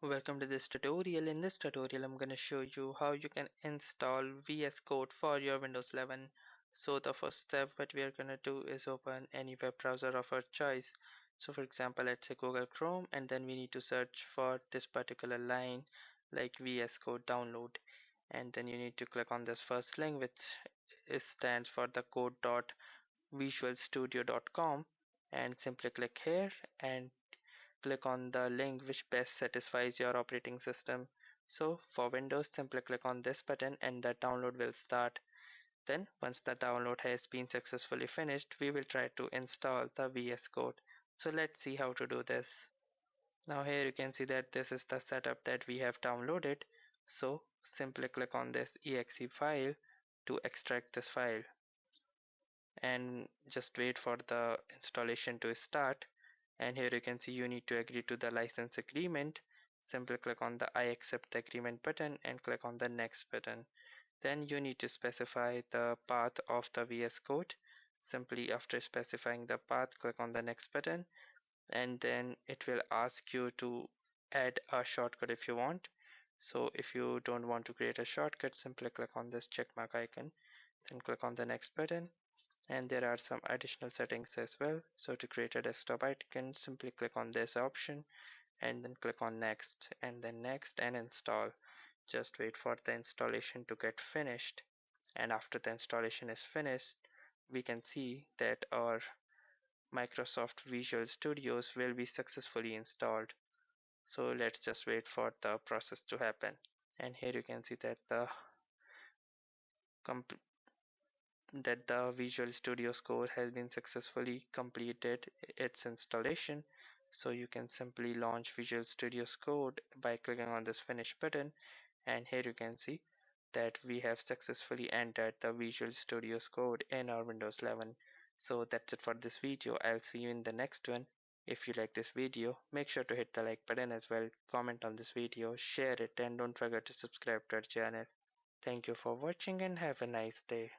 Welcome to this tutorial. In this tutorial, I'm going to show you how you can install VS Code for your Windows 11. So the first step what we are going to do is open any web browser of our choice. So for example, let's say Google Chrome, and then we need to search for this particular line like VS Code download. And then you need to click on this first link which stands for the code.visualstudio.com, and simply click here and click on the link which best satisfies your operating system. So for Windows, simply click on this button and the download will start. Then once the download has been successfully finished, we will try to install the VS Code. So let's see how to do this. Now here you can see that this is the setup that we have downloaded. So simply click on this exe file to extract this file and just wait for the installation to start. And here you can see you need to agree to the license agreement. Simply click on the I accept the agreement button and click on the next button. Then you need to specify the path of the VS Code. Simply after specifying the path, click on the next button, and then it will ask you to add a shortcut if you want. So if you don't want to create a shortcut, simply click on this check mark icon, then click on the next button. And there are some additional settings as well. So to create a desktop icon, simply click on this option and then click on next and then next and install. Just wait for the installation to get finished, and after the installation is finished, we can see that our Microsoft Visual Studios will be successfully installed. So let's just wait for the process to happen. And here you can see that the Visual Studio Code has been successfully completed its installation. So you can simply launch Visual Studio Code by clicking on this finish button, and here you can see that we have successfully entered the Visual Studio Code in our Windows 11. So that's it for this video. I'll see you in the next one. If you like this video, make sure to hit the like button as well, comment on this video, share it, and don't forget to subscribe to our channel. Thank you for watching and have a nice day.